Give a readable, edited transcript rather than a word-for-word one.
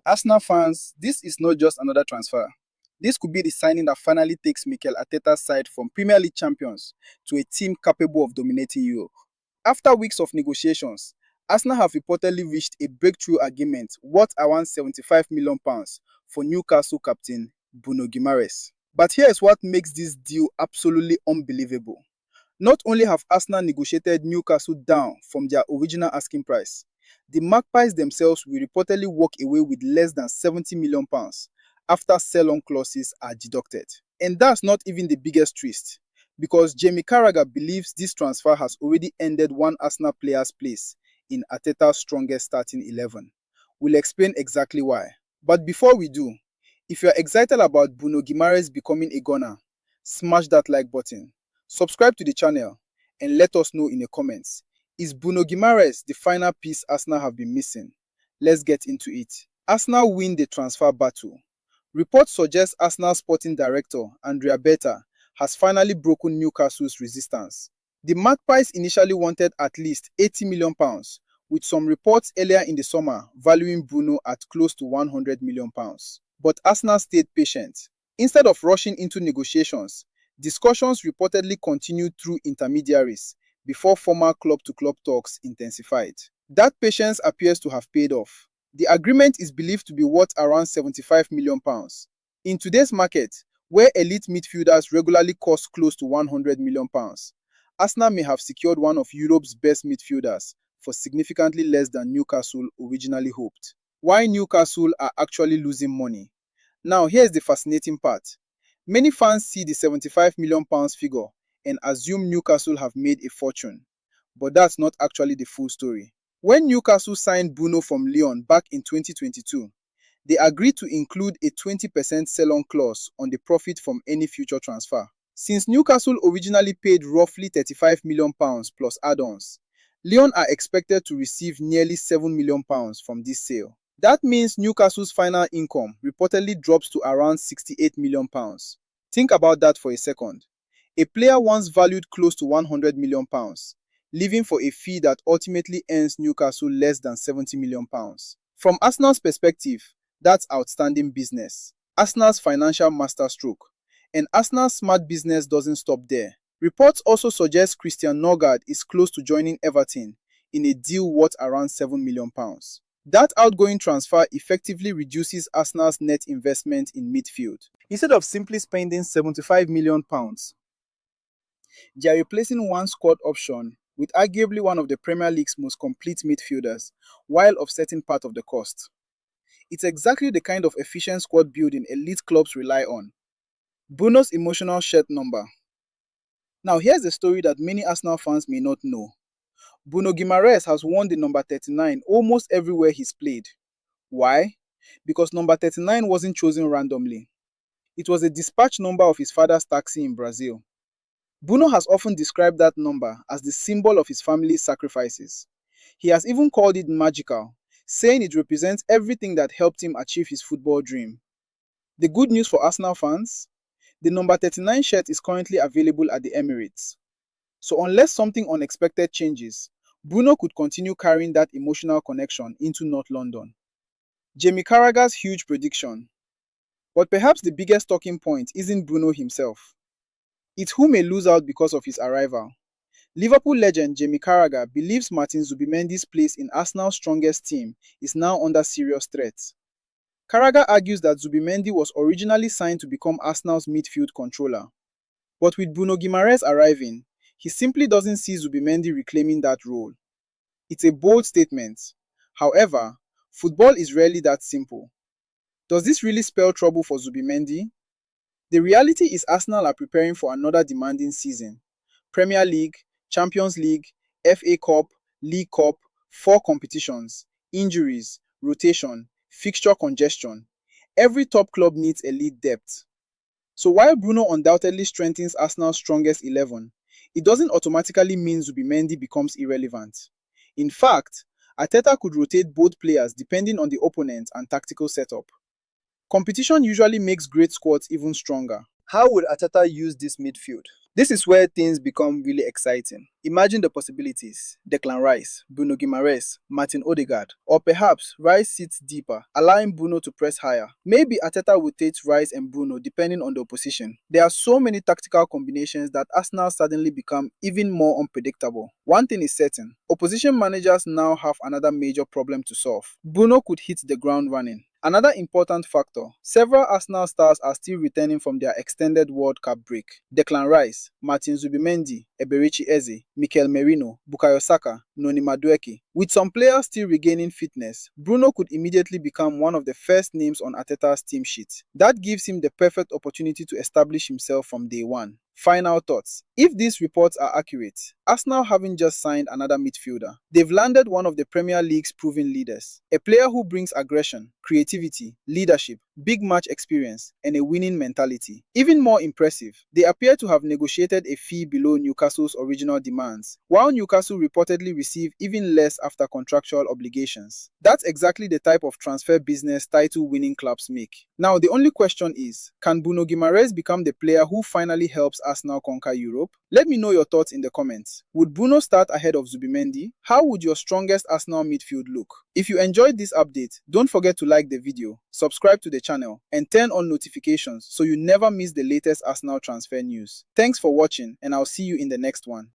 Arsenal fans, this is not just another transfer. This could be the signing that finally takes Mikel Arteta's side from Premier League champions to a team capable of dominating Europe. After weeks of negotiations, Arsenal have reportedly reached a breakthrough agreement worth around £75 million for Newcastle captain Bruno Guimarães. But here is what makes this deal absolutely unbelievable. Not only have Arsenal negotiated Newcastle down from their original asking price, the Magpies themselves will reportedly walk away with less than £70 million after sell-on clauses are deducted. And that's not even the biggest twist, because Jamie Carragher believes this transfer has already ended one Arsenal player's place in Arteta's strongest starting 11. We'll explain exactly why. But before we do, if you're excited about Bruno Guimarães becoming a gunner, smash that like button, subscribe to the channel, and let us know in the comments. Is Bruno Guimarães the final piece Arsenal have been missing? Let's get into it. Arsenal win the transfer battle. Reports suggest Arsenal sporting director Andrea Berta has finally broken Newcastle's resistance. The Magpies initially wanted at least £80 million, with some reports earlier in the summer valuing Bruno at close to £100 million. But Arsenal stayed patient. Instead of rushing into negotiations, discussions reportedly continued through intermediaries before formal club-to-club talks intensified. That patience appears to have paid off. The agreement is believed to be worth around £75 million. In today's market, where elite midfielders regularly cost close to £100 million, Arsenal may have secured one of Europe's best midfielders for significantly less than Newcastle originally hoped. Why Newcastle are actually losing money? Now, here's the fascinating part. Many fans see the £75 million figure and assume Newcastle have made a fortune. But that's not actually the full story. When Newcastle signed Bruno from Lyon back in 2022, they agreed to include a 20% sell-on clause on the profit from any future transfer. Since Newcastle originally paid roughly £35 million plus add-ons, Lyon are expected to receive nearly £7 million from this sale. That means Newcastle's final income reportedly drops to around £68 million. Think about that for a second. A player once valued close to £100 million, leaving for a fee that ultimately earns Newcastle less than £70 million. From Arsenal's perspective, that's outstanding business. Arsenal's financial masterstroke. And Arsenal's smart business doesn't stop there. Reports also suggest Christian Norgard is close to joining Everton in a deal worth around £7 million. That outgoing transfer effectively reduces Arsenal's net investment in midfield. Instead of simply spending £75 million, they are replacing one squad option with arguably one of the Premier League's most complete midfielders, while offsetting part of the cost. It's exactly the kind of efficient squad building elite clubs rely on. Bruno's emotional shirt number. Now here's the story that many Arsenal fans may not know. Bruno Guimarães has worn the number 39 almost everywhere he's played. Why? Because number 39 wasn't chosen randomly. It was a dispatch number of his father's taxi in Brazil. Bruno has often described that number as the symbol of his family's sacrifices. He has even called it magical, saying it represents everything that helped him achieve his football dream. The good news for Arsenal fans? The number 39 shirt is currently available at the Emirates. So unless something unexpected changes, Bruno could continue carrying that emotional connection into North London. Jamie Carragher's huge prediction. But perhaps the biggest talking point isn't Bruno himself. It's who may lose out because of his arrival. Liverpool legend Jamie Carragher believes Martín Zubimendi's place in Arsenal's strongest team is now under serious threat. Carragher argues that Zubimendi was originally signed to become Arsenal's midfield controller. But with Bruno Guimarães arriving, he simply doesn't see Zubimendi reclaiming that role. It's a bold statement. However, football is rarely that simple. Does this really spell trouble for Zubimendi? The reality is Arsenal are preparing for another demanding season. Premier League, Champions League, FA Cup, League Cup, 4 competitions, injuries, rotation, fixture congestion. Every top club needs elite depth. So while Bruno undoubtedly strengthens Arsenal's strongest 11, it doesn't automatically mean Zubimendi becomes irrelevant. In fact, Arteta could rotate both players depending on the opponent and tactical setup. Competition usually makes great squads even stronger. How would Arteta use this midfield? This is where things become really exciting. Imagine the possibilities. Declan Rice, Bruno Guimarães, Martin Odegaard, or perhaps Rice sits deeper, allowing Bruno to press higher. Maybe Arteta rotates Rice and Bruno depending on the opposition. There are so many tactical combinations that Arsenal suddenly become even more unpredictable. One thing is certain, opposition managers now have another major problem to solve. Bruno could hit the ground running. Another important factor, several Arsenal stars are still returning from their extended World Cup break. Declan Rice, Martín Zubimendi, Eberechi Eze, Mikel Merino, Bukayo Saka, Noni Madueke. With some players still regaining fitness, Bruno could immediately become one of the first names on Arteta's team sheet. That gives him the perfect opportunity to establish himself from day one. Final thoughts. If these reports are accurate, Arsenal haven't just signed another midfielder. They've landed one of the Premier League's proven leaders. A player who brings aggression, creativity, leadership, big match experience, and a winning mentality. Even more impressive, they appear to have negotiated a fee below Newcastle's original demands, while Newcastle reportedly received even less after contractual obligations. That's exactly the type of transfer business title-winning clubs make. Now, the only question is, can Bruno Guimarães become the player who finally helps Arsenal conquer Europe? Let me know your thoughts in the comments. Would Bruno start ahead of Zubimendi? How would your strongest Arsenal midfield look? If you enjoyed this update, don't forget to like the video, subscribe to the channel, and turn on notifications so you never miss the latest Arsenal transfer news. Thanks for watching, and I'll see you in the next one.